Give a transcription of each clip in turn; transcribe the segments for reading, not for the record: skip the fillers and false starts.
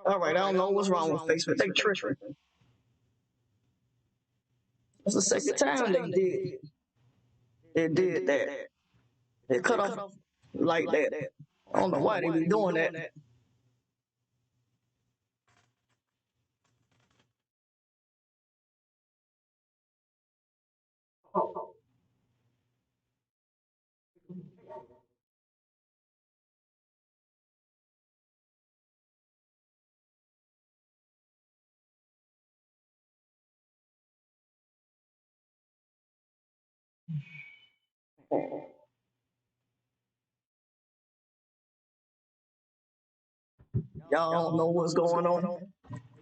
All right, I don't know what's wrong with Facebook. They tripping. It's the second time they did that. They cut off like that. I don't know why they be doing that. Y'all don't know what's going on.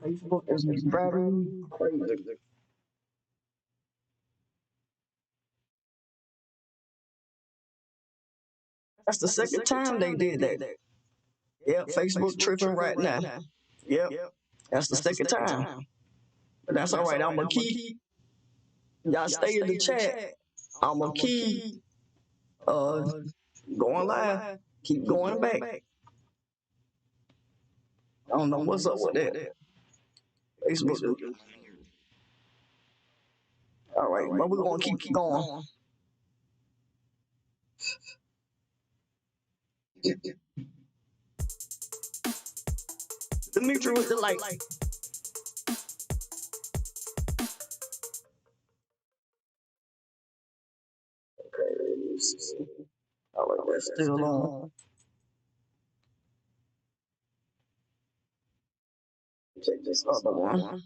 Facebook is driving me crazy. That's the second time they did that. Yep, Facebook tripping right now. Yep, that's the second time. But that's all right. I'm gonna keep y'all stay in the chat. I'm gonna keep going live. Keep going back. I don't know what's up with that. Facebook. All right, but we're gonna keep going. Dimitri with the light. Okay, let's see. All right, that's still on. Check this other one.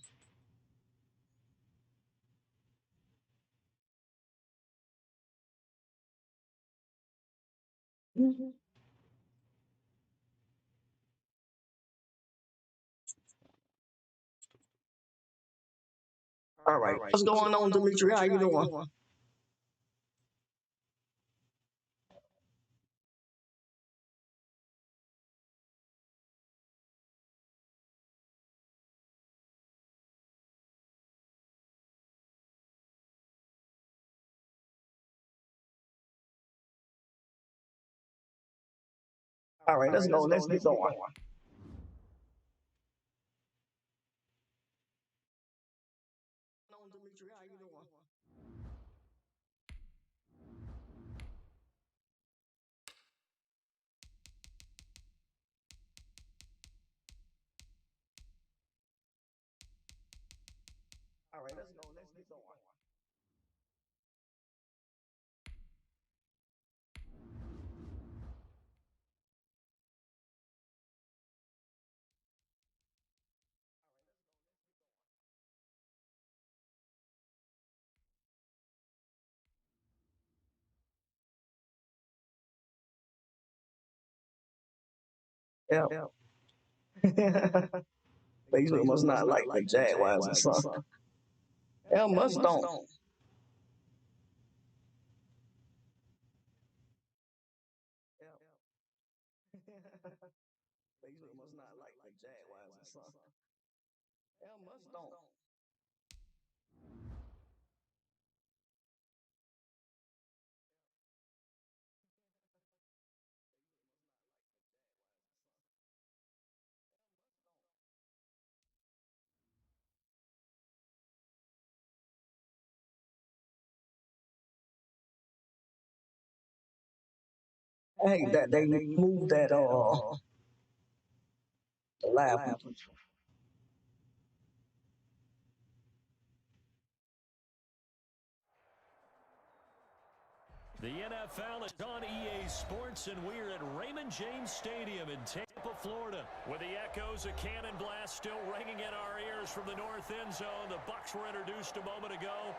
All right, what's going on, Dimitri? How you doing? All right, let's go. Let's get going. Dimitri, how you doing? All right, let's go. Let's get going. Yeah. Facebook must not like the Jaguars or something. Yeah, must don't. Facebook must not like the Jaguars or something. Yeah, must don't. I hate that they moved that the live. The NFL is on EA Sports, and we're at Raymond James Stadium in Tampa, Florida. With the echoes of Cannon Blast still ringing in our ears from the north end zone, the Bucs were introduced a moment ago,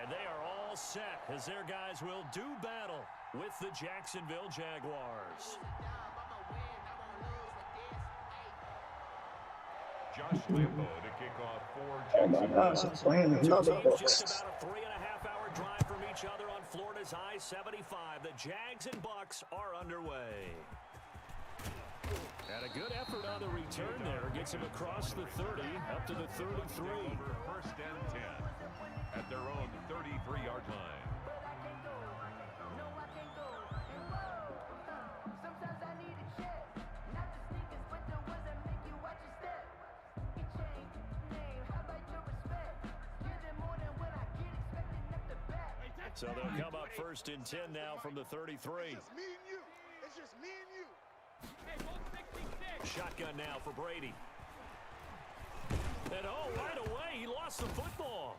and they are all set as their guys will do battle with the Jacksonville Jaguars. Josh Lambo to kick off for Oh my gosh, I'm playing another Teams just Bucs. about a 3.5-hour drive from each other on Florida's I-75. The Jags and Bucs are underway. And a good effort on the return there. Gets him across the 30, up to the 33. First and 10 at their own 33-yard line. So they'll come up 1st and 10 now from the 33. It's just me and you. Shotgun now for Brady. And right away, he lost the football.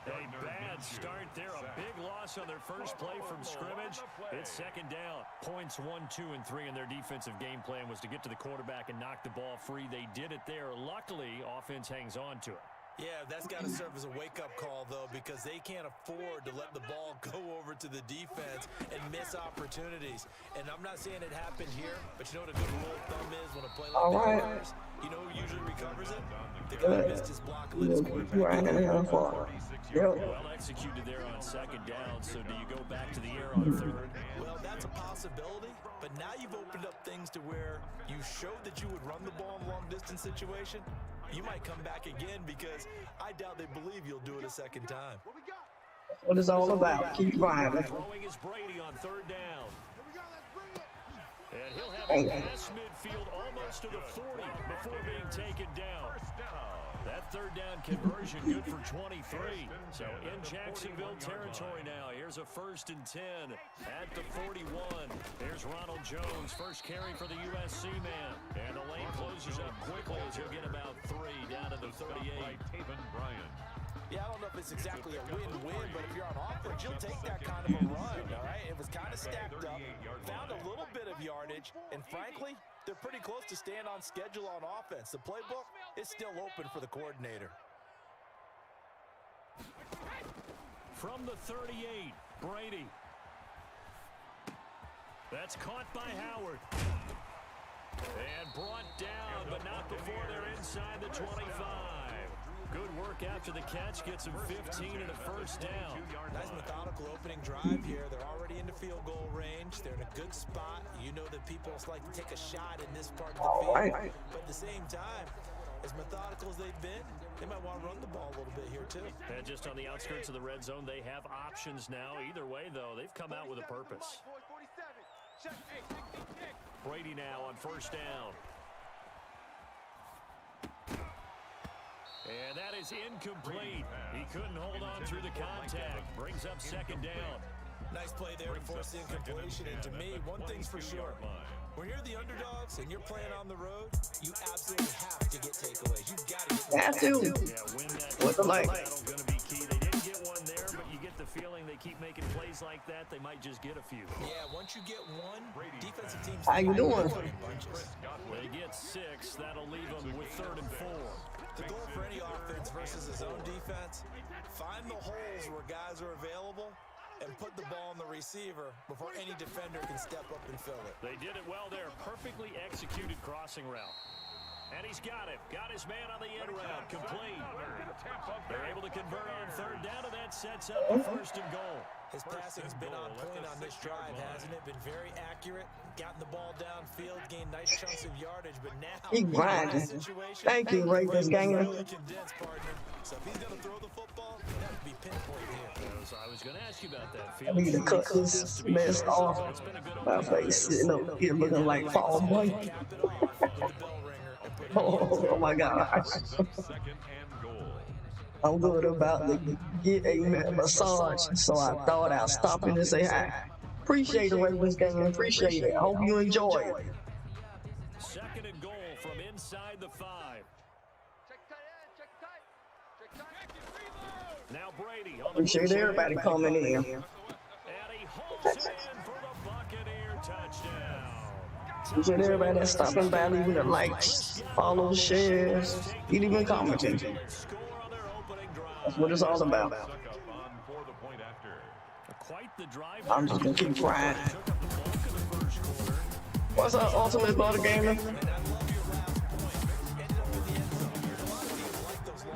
A bad start there. A big loss on their first play from scrimmage. It's 2nd down. Points 1, 2, and 3 in their defensive game plan was to get to the quarterback and knock the ball free. They did it there. Luckily, offense hangs on to it. Yeah, that's got to serve as a wake-up call, though, because they can't afford to let the ball go over to the defense and miss opportunities. And I'm not saying it happened here, but you know what a good rule of thumb is when a play like that occurs? You know who usually recovers it? The guy who missed his block and let his quarterback go. Well executed there on 2nd down, so do you go back to the air on 3rd? Well, that's a possibility, but now you've opened up things to where you showed that you would run the ball in a long-distance situation. You might come back again because I doubt they believe you'll do it a 2nd time. What it's all about. Keep driving. Throwing is Brady on 3rd down. And he'll have a pass midfield almost to the 40 before being taken down. That 3rd down conversion good for 23. So in Jacksonville territory now. Here's a 1st and 10 at the 41. There's Ronald Jones, first carry for the USC man. And the lane closes up quickly as he'll get about 3 down to the 38. Yeah, I don't know if it's exactly a win-win, but if you're on offense, you'll take that kind of a run, all right? It was kind of stacked up, found a little bit of yardage, and frankly, they're pretty close to staying on schedule on offense. The playbook is still open for the coordinator. From the 38, Brady. That's caught by Howard. And brought down, but not before they're inside the 25. Good work after the catch, gets him 15 and a 1st down. Nice methodical opening drive here. They're already into field goal range. They're in a good spot. You know that people like to take a shot in this part of the field. But at the same time, as methodical as they've been, they might want to run the ball a little bit here too. And just on the outskirts of the red zone, they have options now. Either way, though, they've come out with a purpose. Brady now on 1st down. And that is incomplete. He couldn't hold on through the contact. Brings up 2nd down. Nice play there to force the incompletion. And to me, one thing's for sure. When you're the underdogs and you're playing on the road, you absolutely have to get takeaways. You've got to get Have to. Yeah, win that What's the like? battle going to be key. They didn't get one there, but you get the feeling they keep making plays like that, they might just get a few. Yeah, once you get one, defensive teams... How you doing? They get 6. That'll leave them with 3rd and 4. The goal for any offense versus his own defense, find the holes where guys are available and put the ball on the receiver before any defender can step up and fill it. They did it well there. Perfectly executed crossing route. And he's got it. Got his man on the end route. Complete. They're able to convert on 3rd down, and that sets up a 1st and goal. His passing's been on point on this drive, hasn't it? Been very accurate. Gotten the ball downfield, gained nice chunks of yardage, but now He grinding. Thank you, Ravens gang. Really condensed, partner. So if he's going to throw the football, that would be pinpoint here. So I was going to ask you about that. I need to cut this mess off. My face sitting up here looking like Fall Boy. Oh my God. I'm good about to get a massage, so I thought I'd stop in and say hi. Appreciate the Ravens game. Appreciate it. I hope you enjoy it. 2nd and goal from inside the 5. Now Brady on the Appreciate everybody coming in. And he holds it in for the Buccaneer touchdown. Appreciate everybody that's stopping by, leaving the likes, follows, shares, even commenting. That's what it's all about. Quite the drive. I'm just gonna keep trying. What's up, Ultimate Butter Gamer?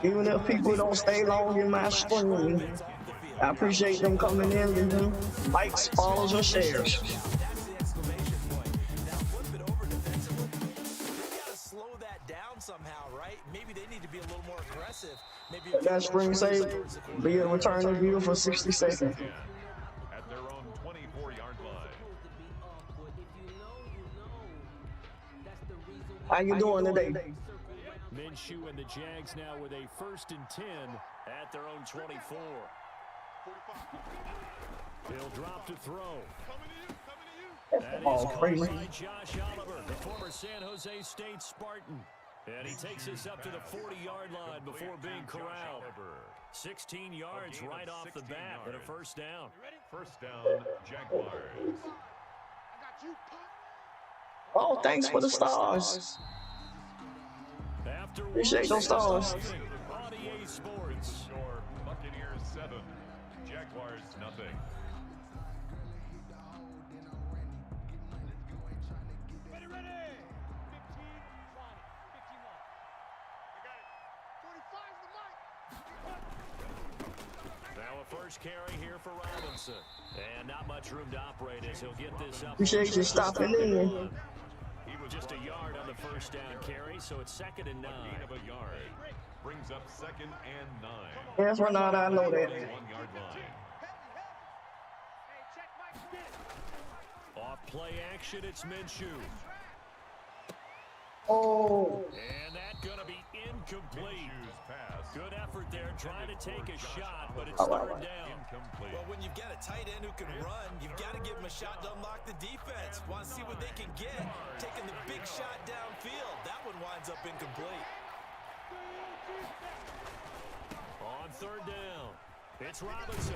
Even if people don't stay long in my stream, I appreciate them coming in, leaving likes, follows, or shares. Somehow, right? Maybe they need to be a little more aggressive. Maybe that spring save be a return review for 60 seconds. At their own 24-yard line. How you doing today? Minshew and the Jags now with a 1st and 10 at their own 24. He'll drop to throw. That is caught by Josh Oliver, the former San Jose State Spartan. And he takes us up to the 40-yard line before being corralled. 16 yards right off the bat and a 1st down. First down, Jaguars. Oh, thanks for the stars. Appreciate those stars. On EA Sports. Score Buccaneers 7, Jaguars nothing. Now a first carry here for Robinson. And not much room to operate as he'll get this up. Appreciate you stopping in. Just a yard on the 1st down carry, so it's 2nd and 9. A gain of a yard. Brings up 2nd and 9. Yes, Ronaldo, I know that. 1-yard line. Off play action, it's Minshew. Oh. And that's going to be incomplete. Minshew's pass. Good effort there, trying to take a shot, but it's 3rd down. Incomplete. Well, when you've got a tight end who can run, you've got to give him a shot to unlock the defense. Want to see what they can get. Taking the big shot downfield. That one winds up incomplete. On 3rd down, it's Robinson.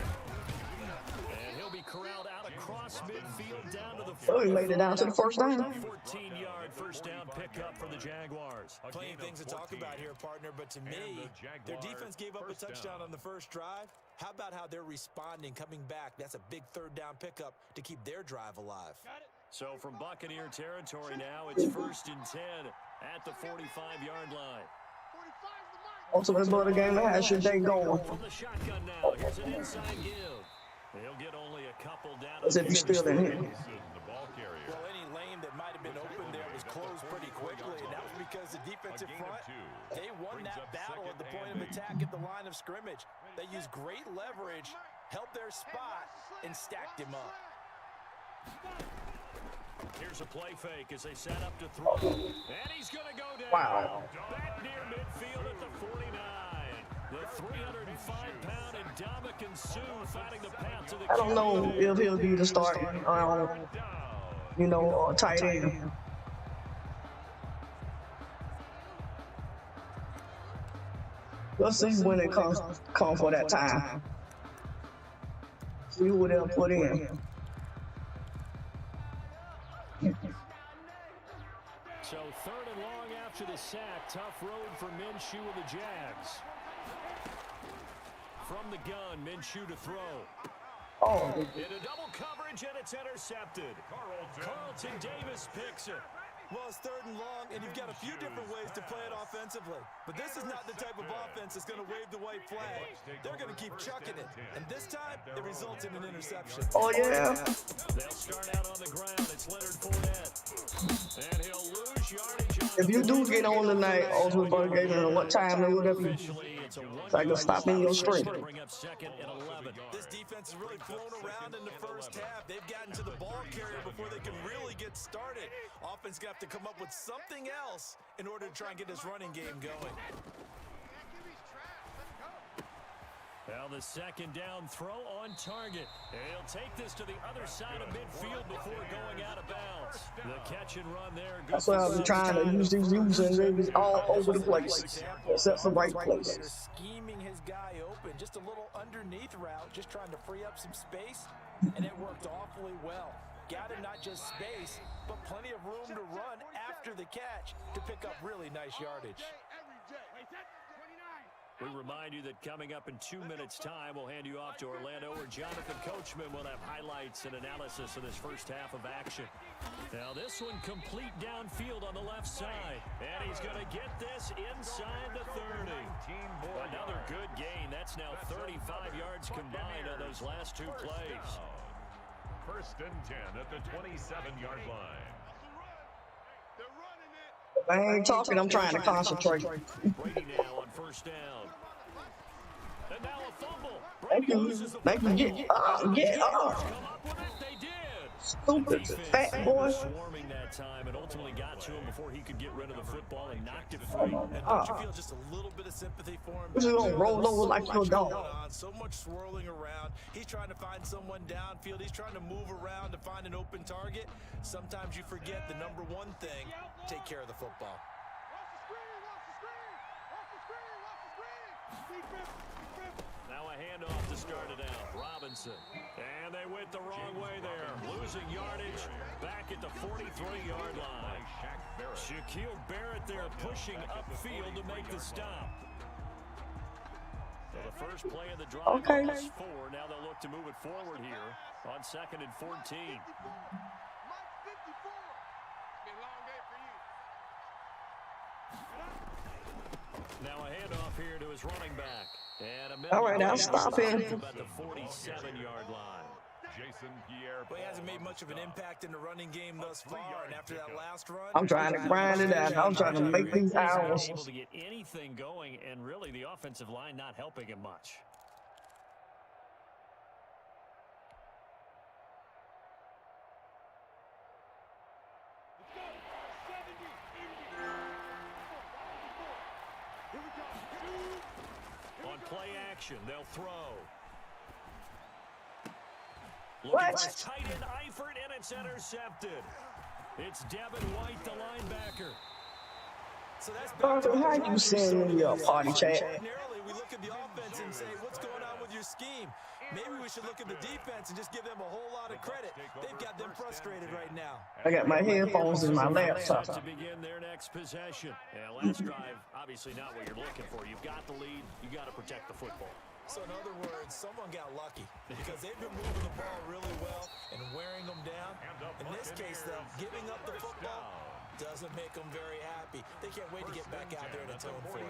And he'll be corralled out across midfield down to the 40. Oh, he made it down to the 1st down. 14-yard 1st down pickup for the Jaguars. Plenty of things to talk about here, partner, but to me, their defense gave up a touchdown on the first drive. How about how they're responding, coming back? That's a big 3rd down pickup to keep their drive alive. So from Buccaneer territory now, it's 1st and 10 at the 45-yard line. Ultimate Butter game, how's your day going? From the shotgun now, here's an inside give. He'll get only a couple down. As if he's still in here. The ball carrier. Well, any lane that might have been open there was closed pretty quickly, and that was because the defensive front, they won that battle at the point of attack at the line of scrimmage. They used great leverage, held their spot, and stacked him up. Here's a play fake as they set up to throw. And he's going to go down. Wow. Back near midfield at the 49. The 305-pound Ndamukong Suh fighting the path to the I don't know if he'll be the starting, tight end. Let's see when it comes for that time. See who they'll put in. So 3rd and long after the sack. Tough road for Minshew and the Jags. From the gun, Minshew to throw. Oh. In a double coverage, and it's intercepted. Carlton Davis picks it. Well, it's 3rd and long, and you've got a few different ways to play it offensively. But this is not the type of offense that's going to wave the white flag. They're going to keep chucking it. And this time, it results in an interception. Oh, yeah. They'll start out on the ground. It's Leonard Fournette. And he'll lose yardage. If you do get on tonight, Ultimate Butter game, and what time or whatever, so I can stop in your stream. Bring up 2nd and 11. This defense has really flown around in the first half. They've gotten to the ball carrier before they can really get started. Offense got to come up with something else in order to try and get this running game going. Well, the 2nd down throw on target. He'll take this to the other side of midfield before going out of bounds. The catch and run there. That's what I've been trying to use these using. They was all over the place, except the right places. Scheming his guy open, just a little underneath route, just trying to free up some space, and it worked awfully well. Got him not just space, but plenty of room to run after the catch to pick up really nice yardage. We remind you that coming up in 2 minutes' time, we'll hand you off to Orlando, where Jonathan Coachman will have highlights and analysis of this first half of action. Now this one complete downfield on the left side. And he's going to get this inside the 30. Another good gain. That's now 35 yards combined on those last 2 plays. 1st and 10 at the 27-yard line. I ain't talking, I'm trying to concentrate. Brady now on 1st down. And now a fumble. Thank you. Get up. Come up with it. They did. Stupid Defense, fat they boy. were swarming that time and ultimately got to him before he could get rid of the football and knocked it Oh free. my And don't you God. feel just a little bit of sympathy for him What back you there? gonna roll over So like much your going dog? on, so much swirling around. He's trying to find someone downfield. He's trying to move around to find an open target. Sometimes you forget the number one thing, take care of the football. Now a handoff to start it out. Robinson. And they went the wrong way there. Losing yardage back at the 43-yard line. Shaquille Barrett there pushing upfield to make the stop. So the first play of the drive Okay. was 4. Now they'll look to move it forward here on 2nd and 14. Now a handoff here to his running back. And All right, I'll stop him. about the 47-yard line. Jason Pierre. Well, he hasn't made much of an impact in the running game thus far, and after that last run, I'm trying to grind it out. I'm trying to make these He's not hours. able to get anything going, and really the offensive line not helping him much. On play action, they'll throw. Looking What? for his tight end Eifert, and it's intercepted. It's Devin White, the linebacker. so that's Arthur, how you send me a party chat? Ordinarily, we look at the offense and say, what's going on with your scheme? Maybe we should look at the defense and just give them a whole lot of credit. They've got them frustrated right now. I got my headphones in my laptop. Set to begin their next possession. Yeah, last drive, obviously not what you're looking for. You've got the lead. You got to protect the football. So in other words, someone got lucky because they've been moving the ball really well and wearing them down. In this case, though, giving up the football doesn't make them very happy. They can't wait to get back out there and atone for it.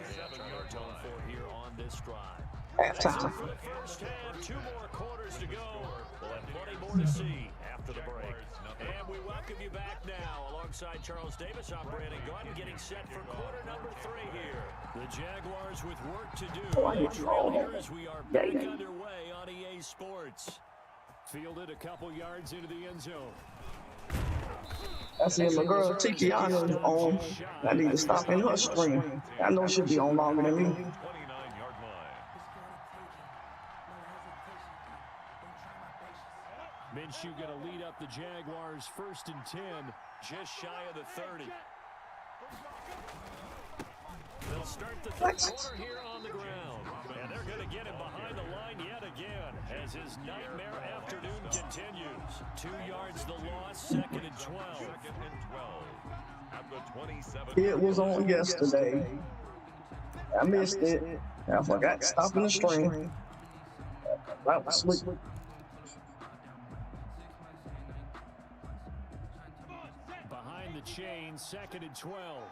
Atone for here on this drive. Halftime. For the first half, 2 more quarters to go. We'll have plenty more to see after the break. And we welcome you back now alongside Charles Davis. I'm Brandon Gordon getting set for quarter number 3 here. The Jaguars with work to do. They trail here as we are back underway on EA Sports. Fielded a couple yards into the end zone. I see my girl Tikiana is on. I need to stop in her stream. I know she'll be on longer than me. 29-yard line. Minshew going to lead up the Jaguars 1st and 10, just shy of the 30. They'll start the third quarter here on the ground. And they're going to get him behind the line yet again as his nightmare afternoon continues. 2 yards the loss, 2nd and 12. 2nd and 12. At the 27. It was on yesterday. I missed it. I forgot to stop in the stream. I was asleep. Behind the chain, 2nd and 12.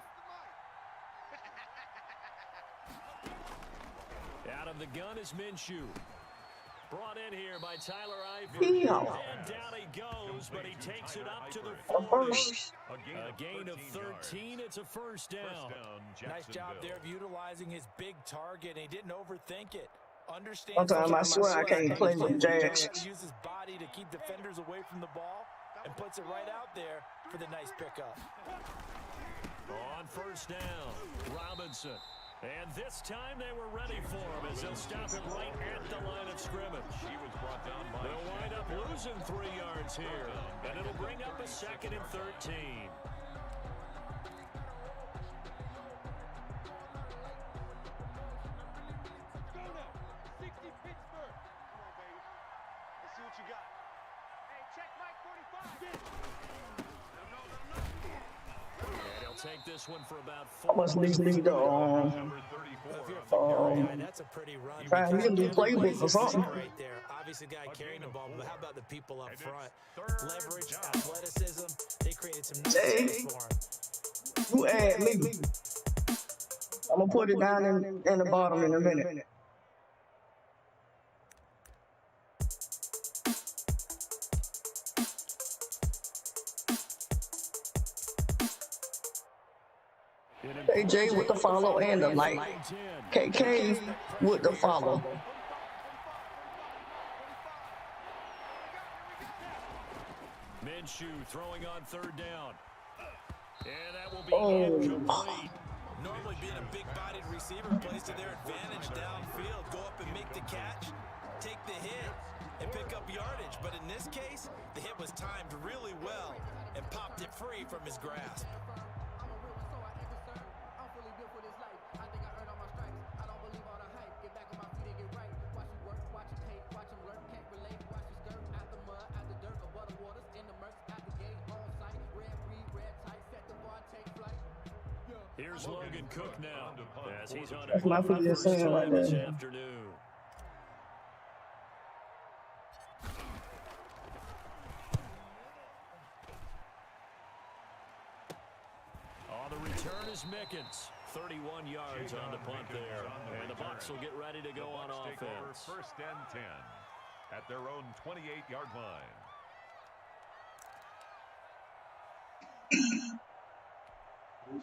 Out of the gun is Minshew. Brought in here by Tyler Eifert. And down he goes, but he takes it up to the 40. A gain of 13. It's a first down. Nice job there of utilizing his big target, and he didn't overthink it. Understand. Sometimes I swear I can't play with Jags. He uses body to keep defenders away from the ball and puts it right out there for the nice pickup. On first down, Robinson. And this time they were ready for him as they'll stop him right at the line of scrimmage. He was brought down by. They'll wind up losing 3 yards here, and it'll bring up a 2nd and 13. Take this one for about 4. I must need the Number 34. That's a pretty run. try me a new playbook or something. Right there. Obviously, the guy carrying the ball, but how about the people up front? Leverage, athleticism. They created some new space for him. You add me. I'm gonna put it down in the bottom in a minute. AJ with the follow and the like. KK with the follow. Minshew throwing on third down. And that will be incomplete. Normally being a big-bodied receiver plays to their advantage downfield. Go up and make the catch, take the hit, and pick up yardage. But in this case, the hit was timed really well and popped it free from his grasp. Here's Logan Cook now, as he's on That's my first first saying right time this there. afternoon. On the return is Mickens. 31 yards on the punt there. And the Bucs will get ready to go on offense. First and 10 at their own 28-yard line.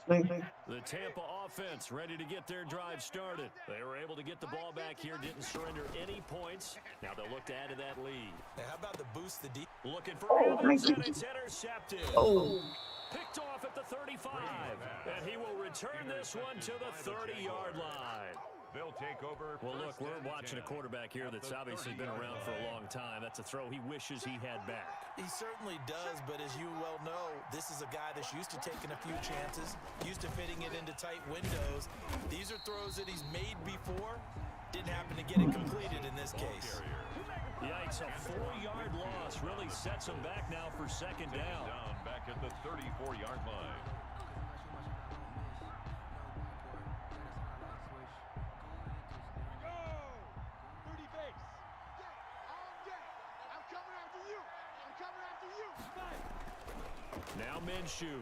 The Tampa offense ready to get their drive started. They were able to get the ball back here, didn't surrender any points. Now they'll look to add to that lead. Now, how about the boost the deep? Looking for Evans, and it's intercepted. Picked off at the 35. And he will return this one to the 30-yard line. They'll take over. Well, look, we're watching a quarterback here that's obviously been around for a long time. That's a throw he wishes he had back. He certainly does, but as you well know, this is a guy that's used to taking a few chances, used to fitting it into tight windows. These are throws that he's made before. Didn't happen to get it completed in this case. Yikes, a 4-yard loss really sets him back now for second down. Back at the 34-yard line. Now Minshew.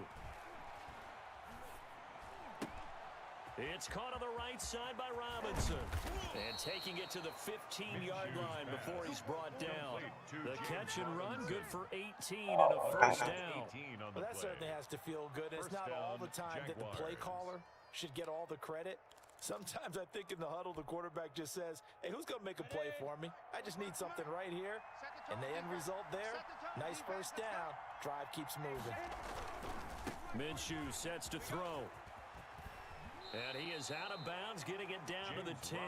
It's caught on the right side by Robinson. And taking it to the 15-yard line before he's brought down. The catch and run, good for 18 and a first down. Well, that certainly has to feel good. It's not all the time that the play caller should get all the credit. Sometimes I think in the huddle, the quarterback just says, hey, who's going to make a play for me? I just need something right here. And the end result there, nice first down. Drive keeps moving. Minshew sets to throw. And he is out of bounds, getting it down to the 10.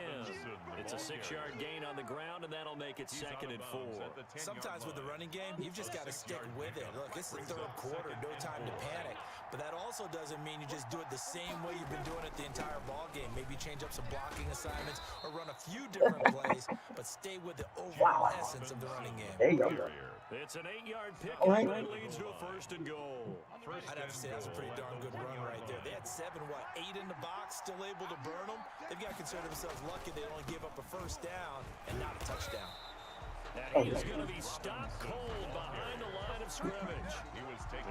It's a 6-yard gain on the ground, and that'll make it 2nd and 4. Sometimes with the running game, you've just got to stick with it. Look, it's the third quarter, no time to panic. But that also doesn't mean you just do it the same way you've been doing it the entire ball game. Maybe change up some blocking assignments or run a few different plays, but stay with the overall essence of the running game. There you go. It's an 8-yard pick, Right. and that leads to a 1st and goal. I'd have to say that's a pretty darn good run right there. They had 8 in the box, still able to burn them. They've got to consider themselves lucky they only gave up a first down and not a touchdown. And he is going to be stopped cold behind the line of scrimmage.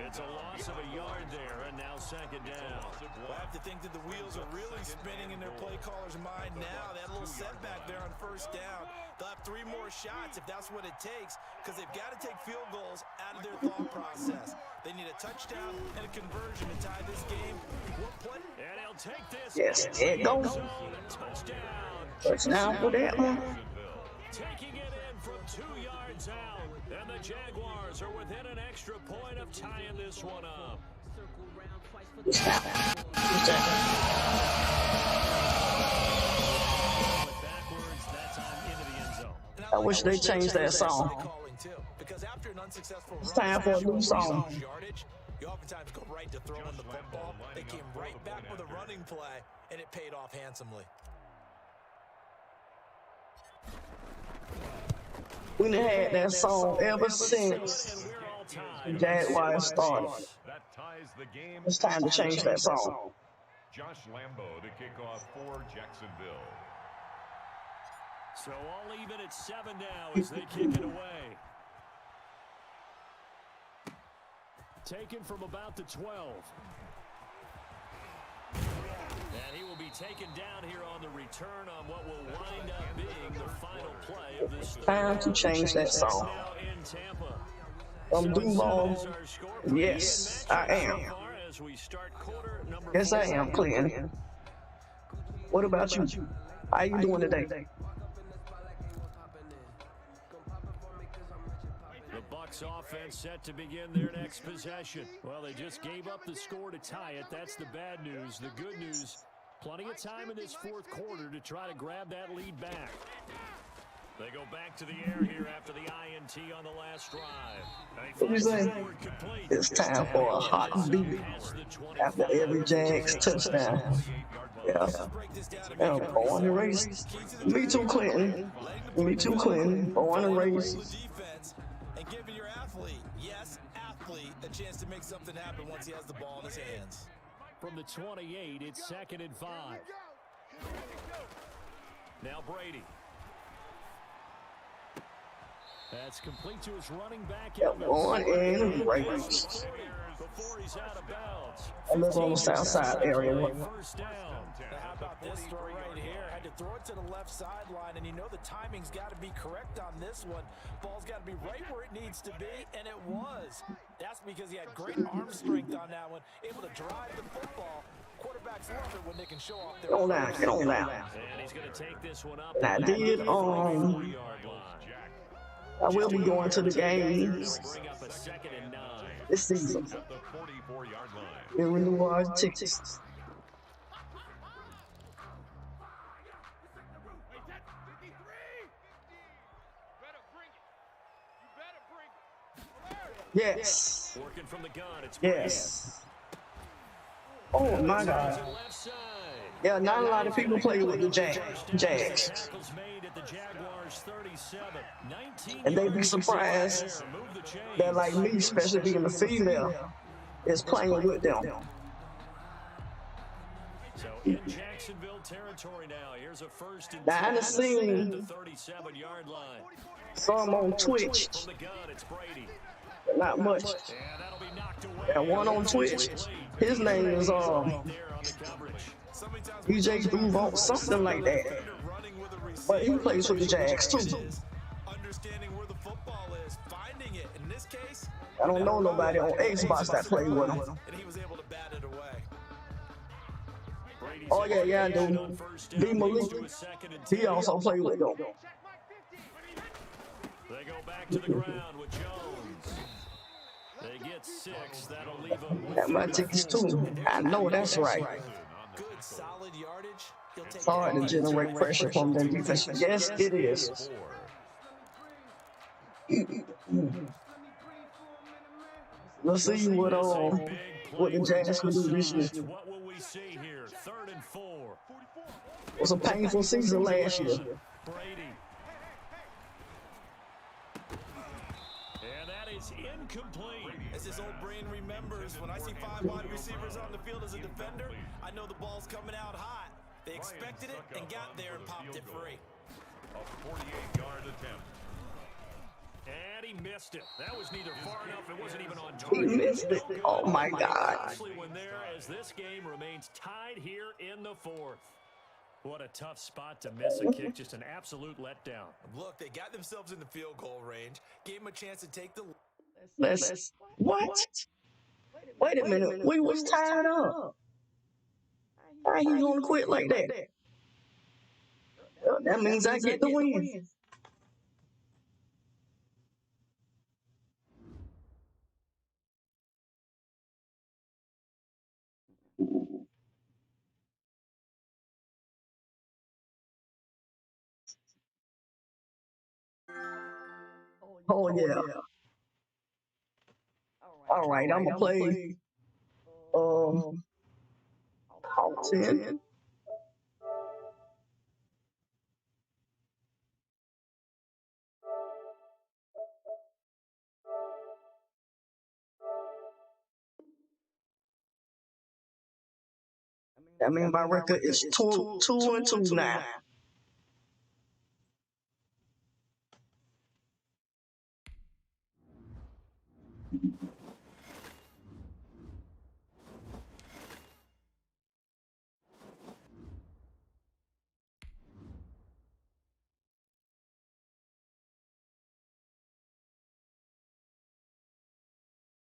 It's a loss of a yard there, and now 2nd down. Well, I have to think that the wheels are really spinning in their play caller's mind now. They had a little setback there on first down. They'll have 3 more shots if that's what it takes, because they've got to take field goals out of their thought process. They need a touchdown and a conversion to tie this game. And he'll take this. Yes, there it goes. Touchdown. Touchdown for that one. Taking it in from 2 yards out. And the Jaguars are within an extra point of tying this one up. Backwards, that time into the end zone. I wish they changed that song. Because after an unsuccessful It's time for a new song. yardage, you oftentimes go right to throwing the football. They came right back with a running play, and it paid off handsomely. We done had that song ever since the Jaguars started. That ties the game. It's time to change that song. Josh Lambo to kick off for Jacksonville. So all even at 7 now as they kick it away. Taken from about the 12. And he will be taken down here on the return on what will wind up being the final play of this. Time to change that song. Now in Tampa. From Duval. Yes, I am. As we start quarter number Yes, I am, Clinton. What about you? How you doing today? The Bucs Bucs offense set to begin their next possession. Well, they just gave up the score to tie it. That's the bad news. The good news, plenty of time in this fourth quarter to try to grab that lead back. They go back to the air here after the INT on the last drive. What we say? It's time for a hot beat after every Jags touchdown. Yeah. Born and raised. Me too, Clinton. Me too, Clinton. Born and raised. And giving your athlete, a chance to make something happen once he has the ball in his hands. From the 28, it's 2nd and 5. Now Brady. That's complete to his running back. Born and raised. Before he's out of bounds. I live on the south side area. First down. How about this throw right here? Had to throw it to the left sideline, and you know the timing's got to be correct on this one. Ball's got to be right where it needs to be, and it was. That's because he had great arm strength on that one, able to drive the football. Quarterbacks love it when they can show off their Get on down, get on down. And he's going to take this one up. I did, I will be going to the games this season. In Renewal, Texas. Yes. Yes. Oh my God. Yeah, not a lot of people play with the Jags. And they be surprised that, like me, especially being a female, is playing with them. So in Jacksonville territory now, here's a first and now, I done seen the 37-yard line. some on Twitch, but not much. And one on Twitch, his name is DJ Duval, something like that. But he plays for the Jags too. Understanding where the football is, finding it. In this case, I don't know nobody on Xbox that played with him. and he was able to bat it away. Oh yeah, I do. D. Malik, he also played with them. They go back to the ground with Jones. They get 6. That'll leave them. Got my tickets too. I know that's right. Good, solid yardage. It's hard to generate pressure from the defense. Yes, it is. Let's see what the Jags can do this year. What will we see here? 3rd and 4. It was a painful season last year. Brady. And that is incomplete. As his old brain remembers, when I see 5 wide receivers on the field as a defender, I know the ball's coming out hot. They expected it and got there and popped it free. A 48-yard attempt. And he missed it. That was neither far enough. It wasn't even on He target. missed it. Oh my God. When there, as this game remains tied here in the 4th. What a tough spot to miss a kick. Just an absolute letdown. Look, they got themselves in the field goal range, gave them a chance to take the. What? Wait a minute. We was tied up. Why he gonna quit like that? That means I get the win. Oh yeah. All right, I'm gonna play Hawk 10. I mean, my record is 2-2 now.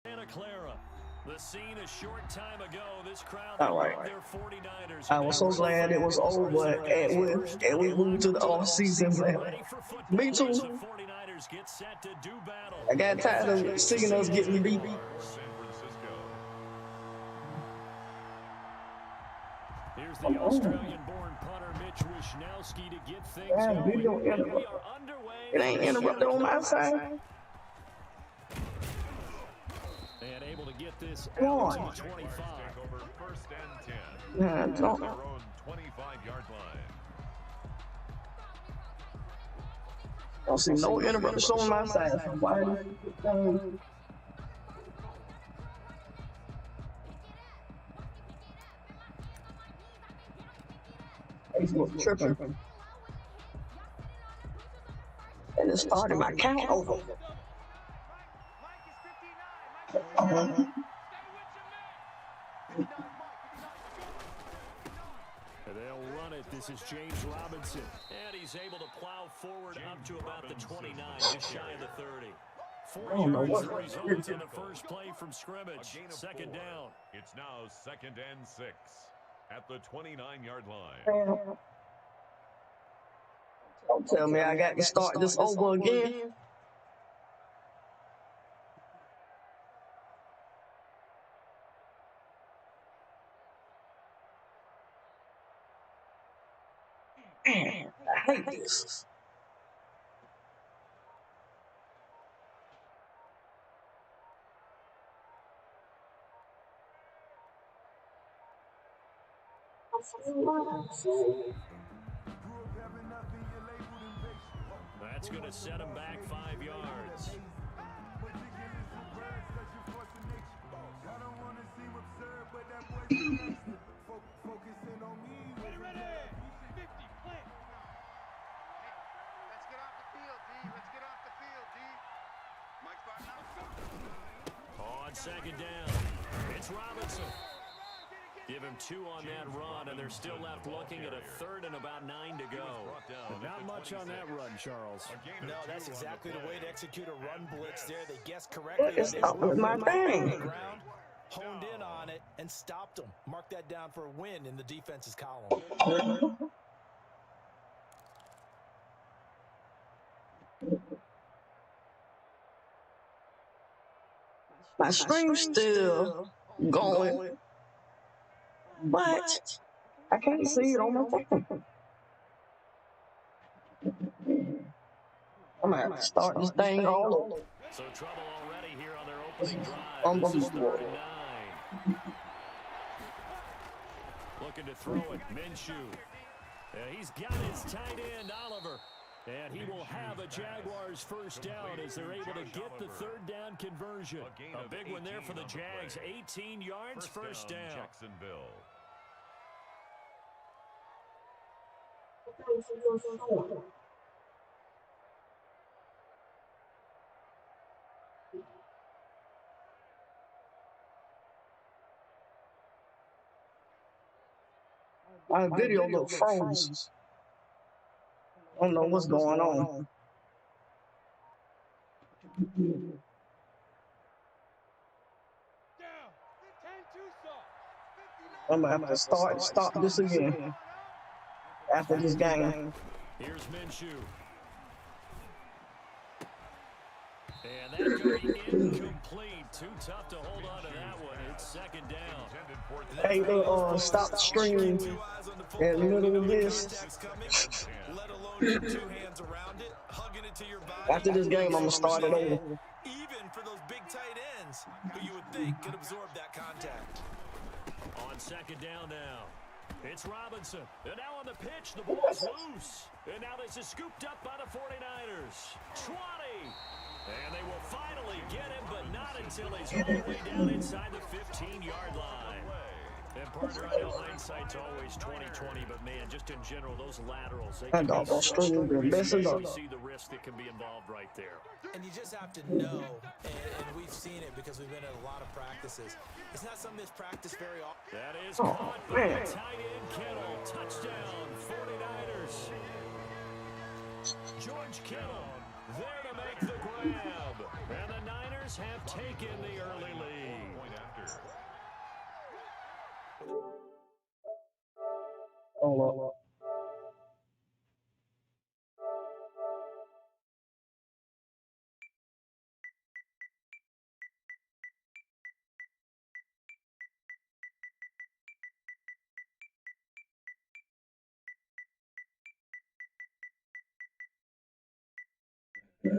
Santa Clara. The scene a short time ago. This crowd All right. their 49ers. I was so glad it was over and we moved to the off season. Me too. 49ers get set to do battle. I got tired of seeing us getting beat. San Francisco. Here's the Australian-born punter Mitch Wishnowsky to get things Yeah, going. video And we interrupt. are underway. It ain't interrupted on my side. And able to get this Come out on. to the 25. Take over first and 10. Nah, At don't. their own 25-yard line. Don't see no interruption on my side. So why is it Facebook tripping? And it started my count over. And they'll run it. This is James Robinson. And he's able to plow forward up to about the 29, just shy of the 30. 4 don't know yards what- results in the first play from scrimmage. A gain of Second 4. down. It's now 2nd and 6 at the 29-yard line. Don't tell me I got to start this over again. Man, I hate this. That's going to set him back 5 yards. Let's get off the field, D. Let's get off the field, D. Mike Barton. On second down, it's Robinson. Give him 2 on that run, and they're still left looking at a 3rd and about 9 to go. Not much on that run, Charles. No, that's exactly the way to execute a run blitz there. They guessed correctly. What is up with my thing? Honed in on it and stopped them. Mark that down for a win in the defense's column. My stream's still going, but I can't see it on my phone. I'm gonna have to start this thing all over. So trouble already here on their opening drive. Unbelievable. This is 3rd and 9. Looking to throw it, Minshew. And he's got his tight end, Oliver. And he will have a Jaguars first down as they're able to get the 3rd down conversion. A big one there for the Jags. 18 yards, first down. Jacksonville. My video look froze. I don't know what's going on. I'm gonna have to stop this again after this game. Here's Minshew. And that's going to be incomplete. Too tough to hold on to that one. It's second down. Hey, stop the stream in the middle of this. After this game, I'm gonna start it over. Even for those big tight ends, who you would think could absorb that contact. On second down now. It's Robinson. And now on the pitch, the ball's loose. And now this is scooped up by the 49ers. 20. And they will finally get him, but not until he's all the way down inside the 15-yard line. And partner, I know hindsight's always 20/20, but man, just in general, those laterals, they can be such we see the risk that can be involved right there. And you just have to know, and we've seen it because we've been at a lot of practices. It's not something that's practiced very often. That is caught by the tight end Kittle. Touchdown, 49ers. George Kittle there to make the grab. And the Niners have taken the early lead. Hold up. At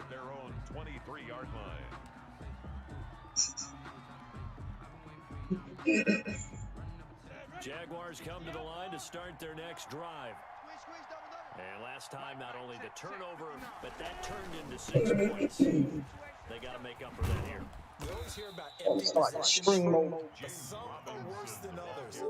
their own 23-yard line. Jaguars come to the line to start their next drive. And last time, not only the turnover, but that turned into 6 points. They got to make up for that here. We always hear about empty Start that possessions, string mode. but some are worse than others.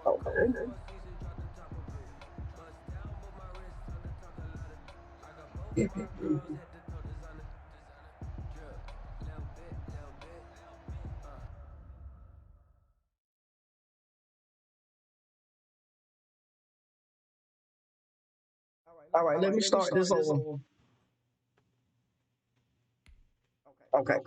Okay. All right, let me start this over. Okay.